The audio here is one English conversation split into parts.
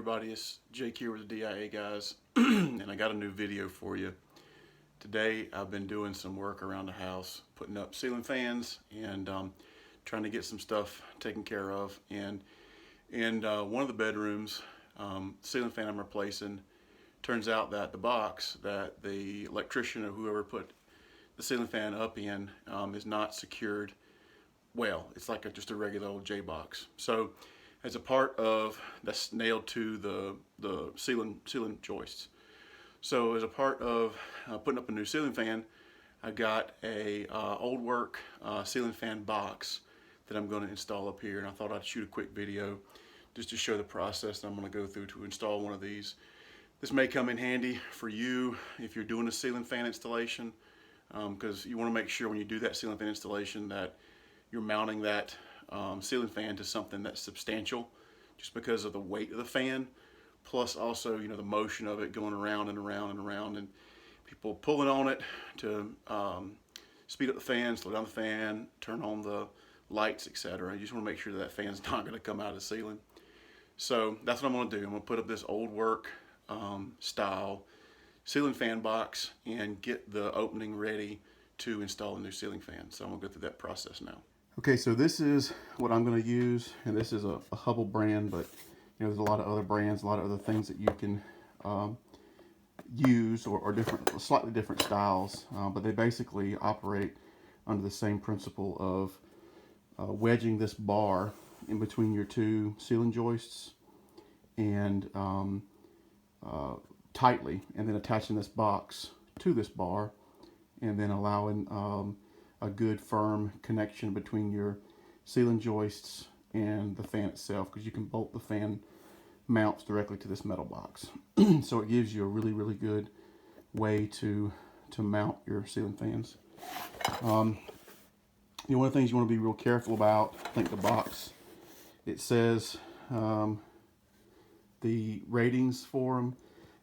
everybody, it's Jake here with the DIA guys, and I got a new video for you. Today I've been doing some work around the house, putting up ceiling fans and trying to get some stuff taken care of. And in one of the bedrooms, ceiling fan I'm replacing, turns out that the box that the electrician or whoever put the ceiling fan up in is not secured well. It's like just a regular old J box. So as a part of that's nailed to the ceiling joists. So as a part of putting up a new ceiling fan, I got a old work ceiling fan box that I'm going to install up here, and I thought I'd shoot a quick video just to show the process that I'm going to go through to install one of these. This may come in handy for you if you're doing a ceiling fan installation, because you want to make sure when you do that ceiling fan installation that you're mounting that ceiling fan to something that's substantial, just because of the weight of the fan, plus also the motion of it going around and around and around, and people pulling on it to speed up the fan, slow down the fan, turn on the lights, etc. You just want to make sure that fan's not going to come out of the ceiling. So that's what I'm going to do. I'm going to put up this old work style ceiling fan box and get the opening ready to install a new ceiling fan. So I'm going to go through that process now. Okay, so this is what I'm going to use, and this is a Hubbell brand, but there's a lot of other brands, a lot of other things that you can use, or different, slightly different styles, but they basically operate under the same principle of wedging this bar in between your two ceiling joists and tightly, and then attaching this box to this bar, and then allowing a good firm connection between your ceiling joists and the fan itself, because you can bolt the fan mounts directly to this metal box. So it gives you a really good way to mount your ceiling fans. One of the things you want to be real careful about, I think the box, it says the ratings for them,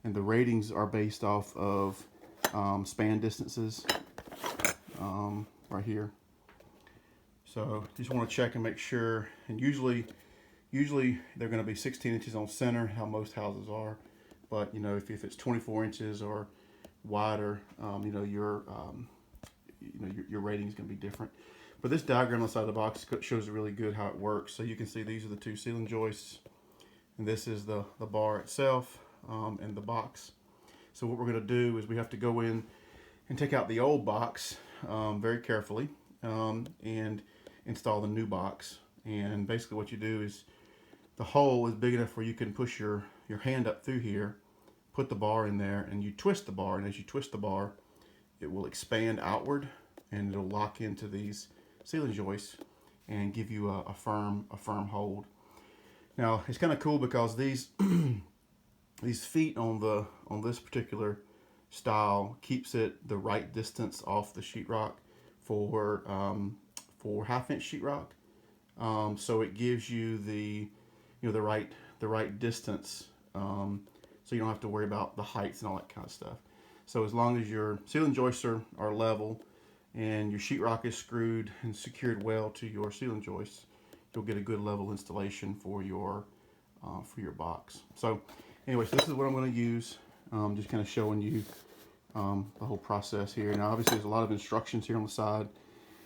and the ratings are based off of span distances right here. So just want to check and make sure, and usually they're going to be 16 inches on center, how most houses are, but if it's 24 inches or wider, your rating is going to be different. But this diagram on the side of the box shows really good how it works. So you can see these are the two ceiling joists, and this is the bar itself and the box. So what we're going to do is we have to go in and take out the old box very carefully and install the new box. And basically what you do is, the hole is big enough where you can push your hand up through here, put the bar in there, and you twist the bar, and as you twist the bar, it will expand outward and it'll lock into these ceiling joists and give you a firm hold. Now it's kind of cool because these these feet on this particular style keeps it the right distance off the sheetrock for 1/2 inch sheetrock. So it gives you the right distance, so you don't have to worry about the heights and all that kind of stuff. So as long as your ceiling joists are level and your sheetrock is screwed and secured well to your ceiling joists, you'll get a good level installation for your box. So anyway, so this is what I'm going to use, just kind of showing you the whole process here. Now obviously there's a lot of instructions here on the side,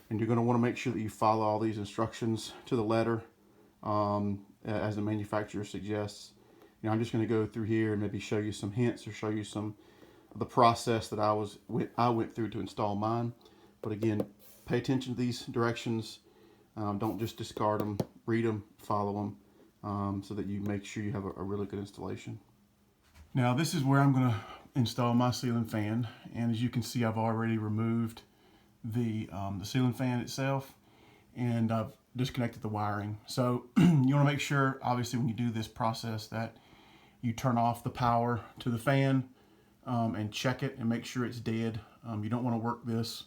and you're going to want to make sure that you follow all these instructions to the letter as the manufacturer suggests. I'm just going to go through here and maybe show you some hints or show you some of the process that I went through to install mine. But again, pay attention to these directions. Don't just discard them. Read them, follow them, so that you make sure you have a really good installation. Now this is where I'm going to install my ceiling fan, and as you can see, I've already removed the ceiling fan itself, and I've disconnected the wiring. So you want to make sure, obviously, when you do this process, that you turn off the power to the fan and check it and make sure it's dead. You don't want to work this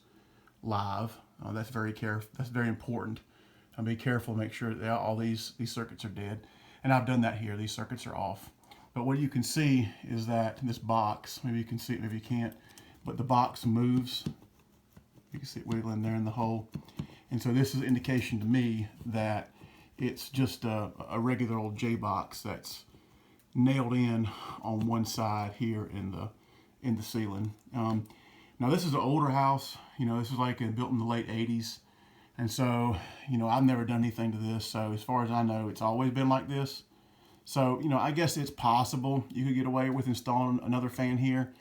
live. That's very important. Be careful, make sure that all these circuits are dead. And I've done that here. These circuits are off. But what you can see is that this box, maybe you can see it, maybe you can't, but the box moves. You can see it wiggling there in the hole. And so this is an indication to me that it's just a regular old J box that's nailed in on one side here in the ceiling. Now this is an older house. This is like built in the late 80s. And so, I've never done anything to this. So as far as I know, it's always been like this. So, I guess it's possible you could get away with installing another fan here,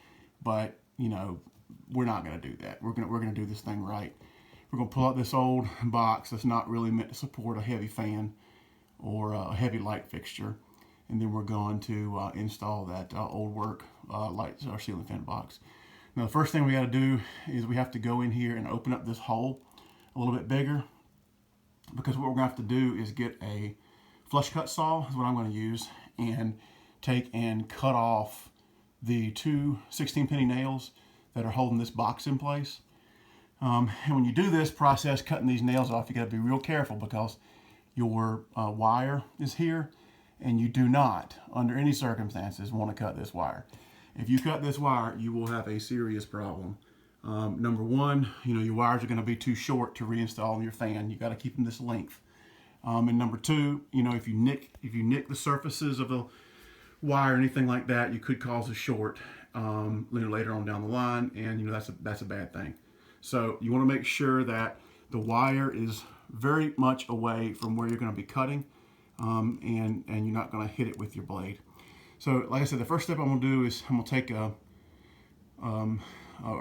but, we're not going to do that. We're going to do this thing right. We're going to pull out this old box that's not really meant to support a heavy fan or a heavy light fixture. And then we're going to install that old work light or ceiling fan box. Now, the first thing we got to do is we have to go in here and open up this hole a little bit bigger, because what we're going to have to do is get a flush cut saw, is what I'm going to use, and take and cut off the two 16-penny nails that are holding this box in place. And when you do this process, cutting these nails off, you got to be real careful, because your wire is here, and you do not, under any circumstances, want to cut this wire. If you cut this wire, you will have a serious problem. Number one, your wires are going to be too short to reinstall your fan. You got to keep them this length. And number two, if you nick the surfaces of the wire or anything like that, you could cause a short later on down the line, and that's a bad thing. So you want to make sure that the wire is very much away from where you're going to be cutting, and you're not going to hit it with your blade. So, like I said, the first step I'm going to do is I'm going to take a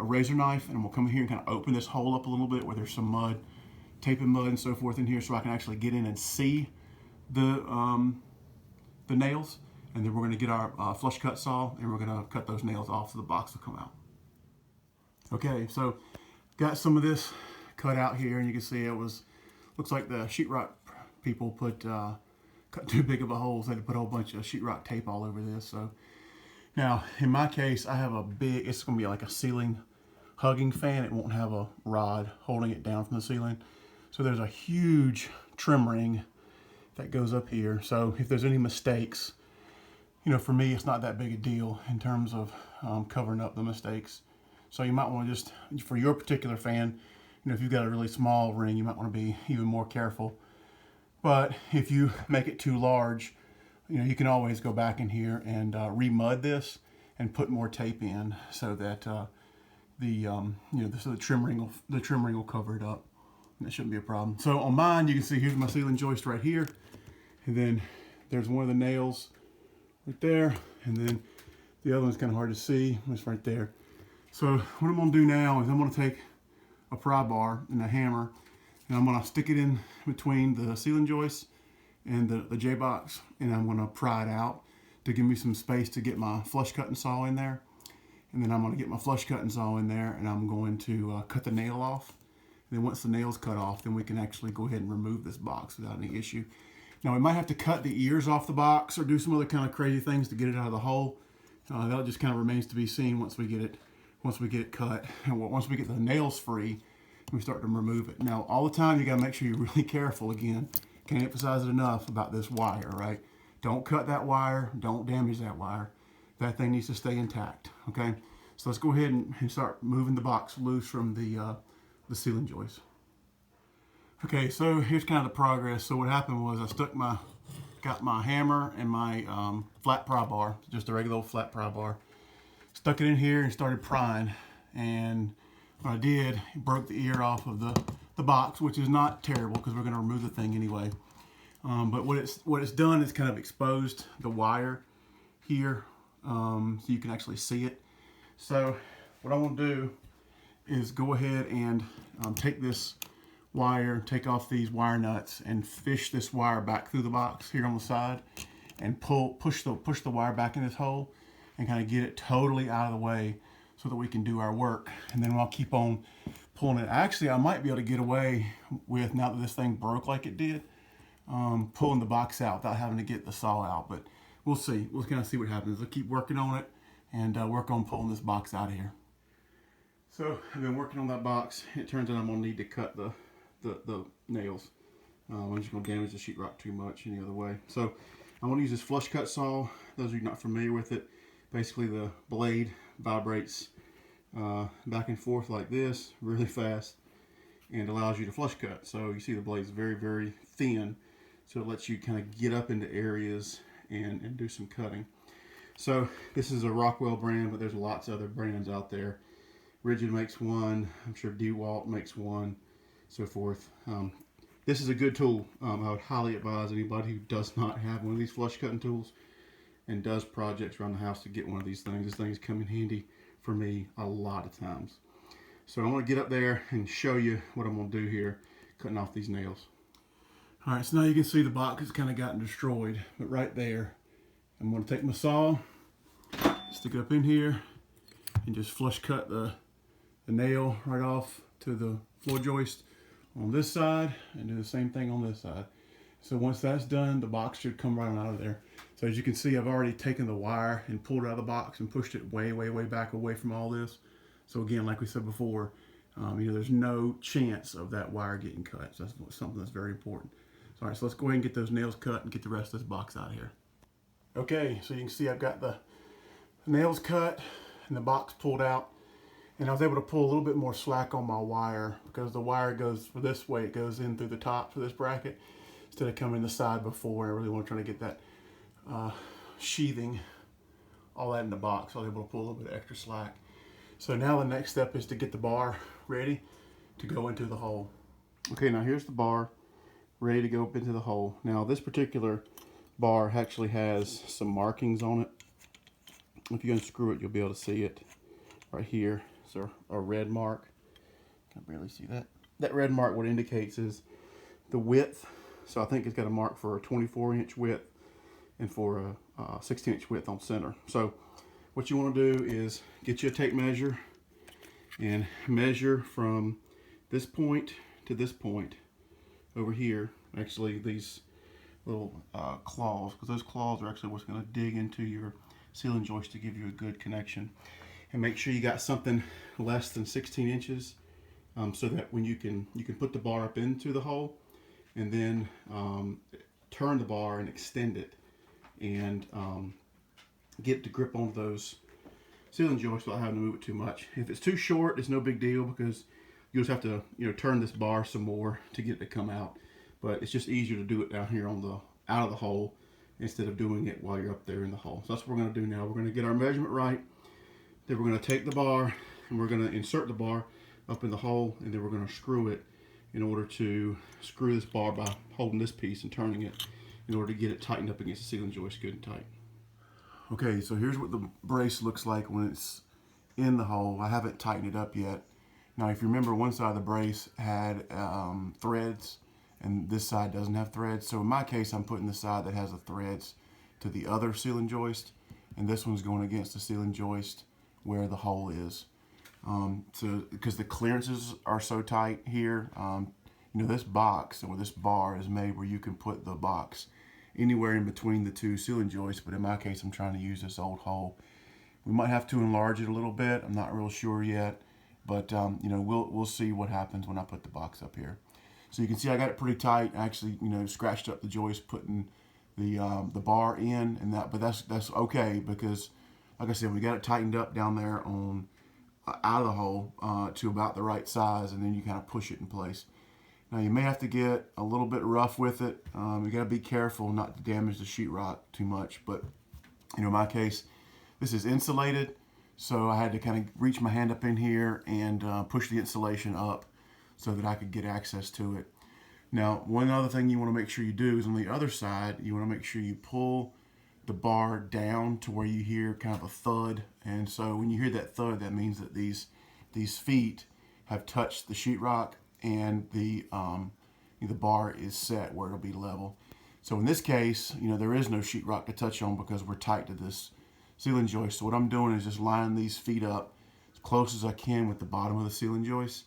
razor knife, and we'll come in here and kind of open this hole up a little bit where there's some mud, tape and mud and so forth in here, so I can actually get in and see the nails. And then we're going to get our flush cut saw, and we're going to cut those nails off so the box will come out. Okay, so got some of this cut out here, and you can see looks like the sheetrock people cut too big of a hole, so they had to put a whole bunch of sheetrock tape all over this. So now, in my case, I have it's going to be like a ceiling hugging fan. It won't have a rod holding it down from the ceiling. So there's a huge trim ring that goes up here. So if there's any mistakes, for me, it's not that big a deal in terms of covering up the mistakes. So you might want to just, for your particular fan, if you've got a really small ring, you might want to be even more careful. But if you make it too large, you can always go back in here and re-mud this and put more tape in, so that the trim ring will cover it up. And that shouldn't be a problem. So on mine, you can see here's my ceiling joist right here, and then there's one of the nails right there, and then the other one's kind of hard to see. It's right there. So what I'm going to do now is I'm going to take a pry bar and a hammer, and I'm going to stick it in between the ceiling joist and the J-box, and I'm going to pry it out to give me some space to get my flush cutting saw in there. And then I'm going to get my flush cutting saw in there, and I'm going to cut the nail off. And then once the nail's cut off, then we can actually go ahead and remove this box without any issue. Now we might have to cut the ears off the box or do some other kind of crazy things to get it out of the hole. That just kind of remains to be seen once we get it cut. And once we get the nails free, we start to remove it. Now all the time you got to make sure you're really careful. Again, can't emphasize it enough about this wire, right? Don't cut that wire. Don't damage that wire. That thing needs to stay intact, okay? So let's go ahead and start moving the box loose from the ceiling joist. Okay, so here's kind of the progress. So what happened was I got my hammer and my flat pry bar, just a regular old flat pry bar, stuck it in here and started prying. And what I did, broke the ear off of the box, which is not terrible because we're going to remove the thing anyway. But what it's done is kind of exposed the wire here, so you can actually see it. So what I want to do is go ahead and take this wire, take off these wire nuts, and fish this wire back through the box here on the side, and push the wire back in this hole, and kind of get it totally out of the way so that we can do our work. And then I'll keep on pulling it. Actually, I might be able to get away with, now that this thing broke like it did, pulling the box out without having to get the saw out. But we'll see. We'll kind of see what happens. I'll keep working on it and work on pulling this box out of here. So I've been working on that box. It turns out I'm gonna need to cut the nails. I'm just gonna damage the sheetrock too much any other way. So I'm gonna use this flush cut saw. Those of you not familiar with it, basically the blade vibrates back and forth like this really fast and allows you to flush cut. So you see the blade's very, very thin, so it lets you kind of get up into areas and do some cutting. So this is a Rockwell brand, but there's lots of other brands out there. Ridgid makes one. I'm sure DeWalt makes one, so forth. This is a good tool. I would highly advise anybody who does not have one of these flush cutting tools and does projects around the house to get one of these things. These things come in handy for me a lot of times. So I want to get up there and show you what I'm going to do here, cutting off these nails. All right, so now you can see the box has kind of gotten destroyed, but right there, I'm going to take my saw, stick it up in here, and just flush cut the nail right off to the floor joist on this side, and do the same thing on this side. So once that's done, the box should come right on out of there. So as you can see, I've already taken the wire and pulled it out of the box and pushed it way, way, way back away from all this. So again, like we said before, there's no chance of that wire getting cut. So that's something that's very important. So, all right, so let's go ahead and get those nails cut and get the rest of this box out of here. Okay, so you can see I've got the nails cut and the box pulled out. And I was able to pull a little bit more slack on my wire because the wire goes this way. It goes in through the top for this bracket instead of coming the side before. I really want to try to get that sheathing, all that in the box. I was able to pull a little bit of extra slack. So now the next step is to get the bar ready to go into the hole. Okay, now here's the bar ready to go up into the hole. Now this particular bar actually has some markings on it. If you unscrew it, you'll be able to see it right here. So a red mark. I can barely see that. That red mark, what it indicates is the width. So I think it's got a mark for a 24-inch width and for a 16-inch width on center. So what you want to do is get you a tape measure and measure from this point to this point over here. Actually, these little claws, because those claws are actually what's going to dig into your ceiling joist to give you a good connection. And make sure you got something less than 16 inches so that when you can put the bar up into the hole and then turn the bar and extend it and get the grip on those ceiling joists without having to move it too much. If it's too short, it's no big deal because you just have to turn this bar some more to get it to come out. But it's just easier to do it down here on the out of the hole instead of doing it while you're up there in the hole. So that's what we're going to do now. We're going to get our measurement right. Then we're going to take the bar and we're going to insert the bar up in the hole, and then we're going to screw it in order to screw this bar by holding this piece and turning it in order to get it tightened up against the ceiling joist good and tight. Okay, so here's what the brace looks like when it's in the hole. I haven't tightened it up yet. Now, if you remember, one side of the brace had threads and this side doesn't have threads. So in my case, I'm putting the side that has the threads to the other ceiling joist, and this one's going against the ceiling joist where the hole is. So because the clearances are so tight here, this box or this bar is made where you can put the box anywhere in between the two ceiling joists, but in my case I'm trying to use this old hole. We might have to enlarge it a little bit. I'm not real sure yet, but we'll see what happens when I put the box up here. So you can see I got it pretty tight. I actually scratched up the joist putting the bar in, and but that's okay because, like I said, we got it tightened up down there on out of the hole to about the right size, and then you kind of push it in place. Now you may have to get a little bit rough with it. You got to be careful not to damage the sheetrock too much. But in my case, this is insulated, so I had to kind of reach my hand up in here and push the insulation up so that I could get access to it. Now, one other thing you want to make sure you do is on the other side, you want to make sure you pull the bar down to where you hear kind of a thud. And so when you hear that thud, that means that these feet have touched the sheetrock and the bar is set where it'll be level. So in this case, there is no sheetrock to touch on because we're tight to this ceiling joist. So what I'm doing is just lining these feet up as close as I can with the bottom of the ceiling joist.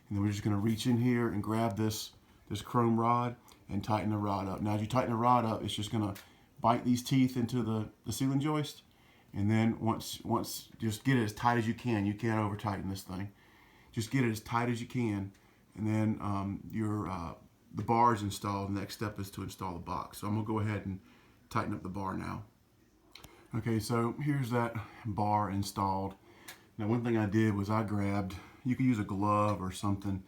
And then we're just going to reach in here and grab this chrome rod and tighten the rod up. Now, as you tighten the rod up, it's just going to bite these teeth into the ceiling joist. And then once just get it as tight as you can. You can't over tighten this thing. Just get it as tight as you can. And then the bar is installed. The next step is to install the box. So I'm going to go ahead and tighten up the bar now. Okay, so here's that bar installed. Now, one thing I did was I grabbed, you could use a glove or something.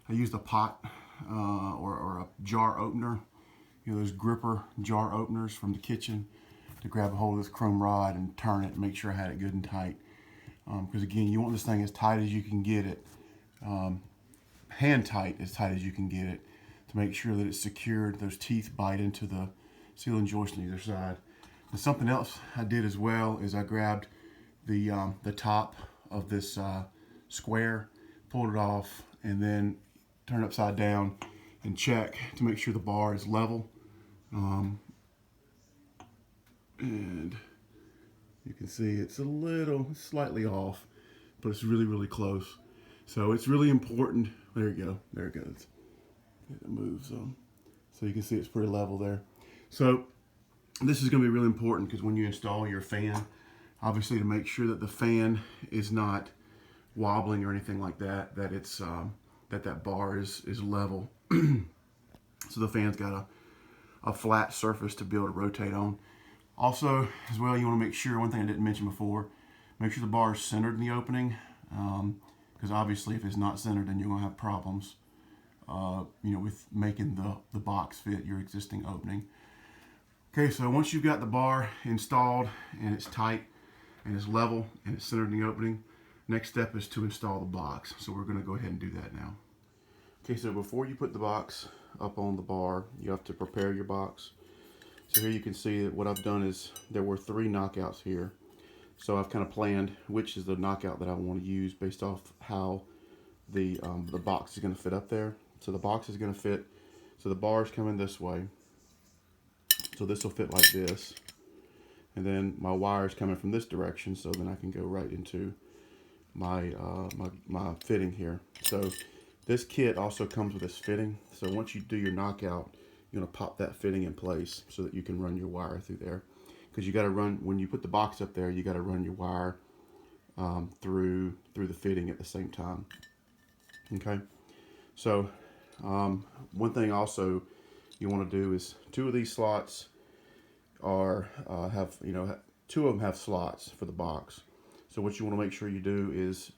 I used a pot or a jar opener, those gripper jar openers from the kitchen to grab a hold of this chrome rod and turn it and make sure I had it good and tight. Because again, you want this thing as tight as you can get it, hand tight, as tight as you can get it, to make sure that it's secured. Those teeth bite into the ceiling joist on either side. And something else I did as well is I grabbed the top of this square, pulled it off, and then turn it upside down and check to make sure the bar is level. And you can see it's slightly off, but it's really, really close. So it's really important. There you go. There it goes. It moves. So you can see it's pretty level there. So this is going to be really important because when you install your fan, obviously to make sure that the fan is not wobbling or anything like that, that it's that bar is level. So the fan's got a flat surface to be able to rotate on. Also, as well, you want to make sure, one thing I didn't mention before, make sure the bar is centered in the opening, because obviously if it's not centered, then you're going to have problems, with making the box fit your existing opening. Okay, so once you've got the bar installed and it's tight and it's level and it's centered in the opening, next step is to install the box. So we're going to go ahead and do that now. Okay, so before you put the box up on the bar, you have to prepare your box. So here you can see that what I've done is there were 3 knockouts here. So I've kind of planned which is the knockout that I want to use based off how the box is going to fit up there. So the box is going to fit, so the bar's coming this way. So this will fit like this. And then my wire's coming from this direction, so then I can go right into my fitting here. So this kit also comes with this fitting. So once you do your knockout, you're going to pop that fitting in place so that you can run your wire through there. Because you got to run, when you put the box up there, you got to run your wire through the fitting at the same time. Okay. So one thing also you want to do is 2 of these slots are have 2 of them have slots for the box. So what you want to make sure you do is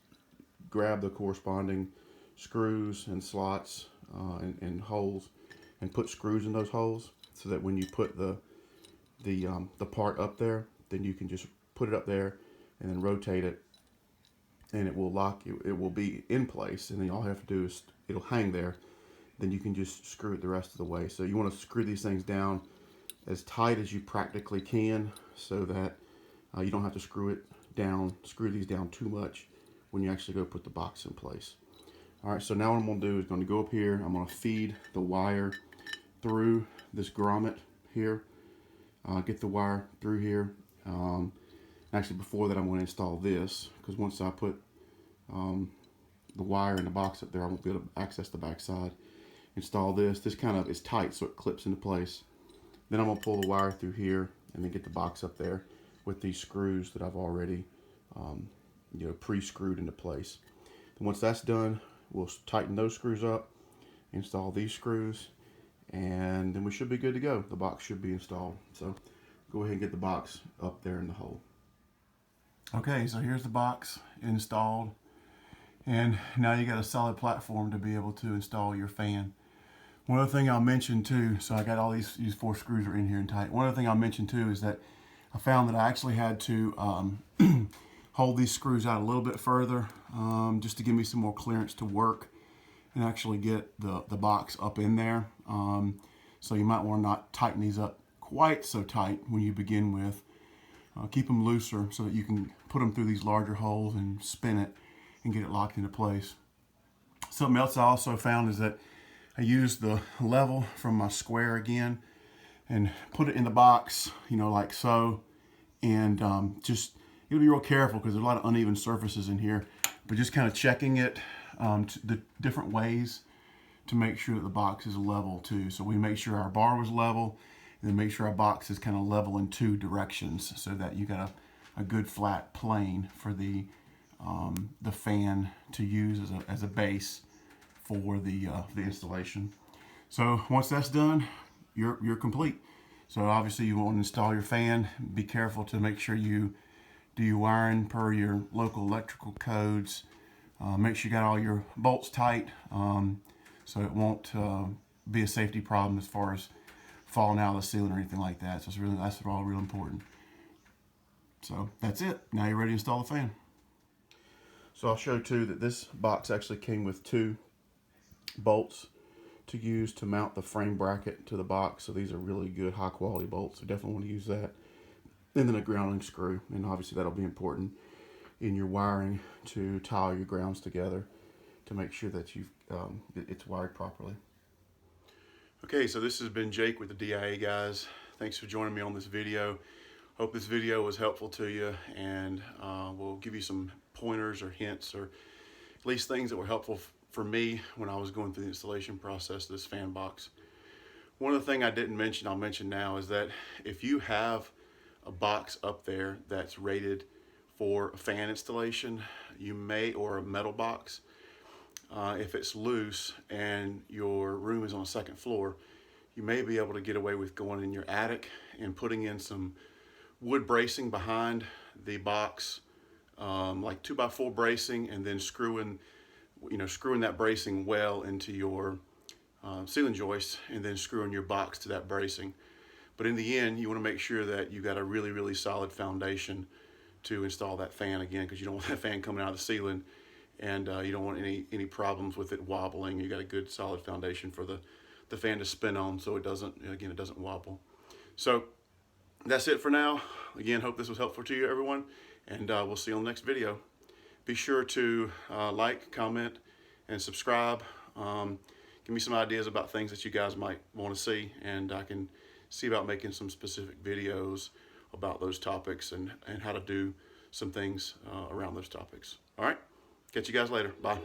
grab the corresponding screws and slots and holes, and put screws in those holes so that when you put the part up there, then you can just put it up there and then rotate it, and it will lock you. It will be in place, and then all you have to do is it'll hang there. Then you can just screw it the rest of the way. So you want to screw these things down as tight as you practically can, so that you don't have to screw these down too much when you actually go put the box in place. All right, so now what I'm going to do is going to go up here. I'm going to feed the wire through this grommet here. Get the wire through here. Actually, before that, I'm going to install this, because once I put the wire in the box up there, I won't be able to access the back side. Install this. This kind of is tight, so it clips into place. Then I'm going to pull the wire through here and then get the box up there with these screws that I've already pre-screwed into place. And once that's done, we'll tighten those screws up, install these screws, and then we should be good to go. The box should be installed. So go ahead and get the box up there in the hole. Okay, so here's the box installed, and now you got a solid platform to be able to install your fan. One other thing I'll mention too, so I got all these 4 screws are in here and tight. One other thing I'll mention too is that I found that I actually had to hold these screws out a little bit further, just to give me some more clearance to work and actually get the box up in there. So you might want to not tighten these up quite so tight when you begin with. Keep them looser so that you can put them through these larger holes and spin it and get it locked into place. Something else I also found is that I used the level from my square again and put it in the box, like so. And just, you'll be real careful because there's a lot of uneven surfaces in here, but just kind of checking it the different ways to make sure that the box is level too. So we make sure our bar was level, and then make sure our box is kind of level in 2 directions so that you got a good flat plane for the fan to use as a base for the installation. So once that's done, you're complete. So obviously you want to install your fan. Be careful to make sure you do your wiring per your local electrical codes. Make sure you got all your bolts tight, so it won't be a safety problem as far as falling out of the ceiling or anything like that. So that's all real important. So that's it. Now you're ready to install the fan. So I'll show too that this box actually came with 2 bolts to use to mount the frame bracket to the box. So these are really good, high quality bolts. So definitely want to use that. And then a grounding screw, and obviously that'll be important in your wiring to tie your grounds together to make sure that it's wired properly. Okay, so this has been Jake with the DIA guys. Thanks for joining me on this video. Hope this video was helpful to you, and we'll give you some pointers or hints, or at least things that were helpful for me when I was going through the installation process of this fan box. One of the things I didn't mention, I'll mention now, is that if you have a box up there that's rated for a fan installation, you may, or a metal box, if it's loose and your room is on the 2nd floor, you may be able to get away with going in your attic and putting in some wood bracing behind the box, like 2x4 bracing, and then screwing that bracing well into your ceiling joist, and then screwing your box to that bracing. But in the end, you want to make sure that you got a really, really solid foundation to install that fan, again, because you don't want that fan coming out of the ceiling, and you don't want any problems with it wobbling. You got a good solid foundation for the fan to spin on, so it doesn't wobble. So that's it for now. Again, hope this was helpful to you, everyone, and we'll see you on the next video. Be sure to like, comment, and subscribe. Give me some ideas about things that you guys might want to see, and I can see about making some specific videos about those topics and how to do some things around those topics. All right, catch you guys later. Bye.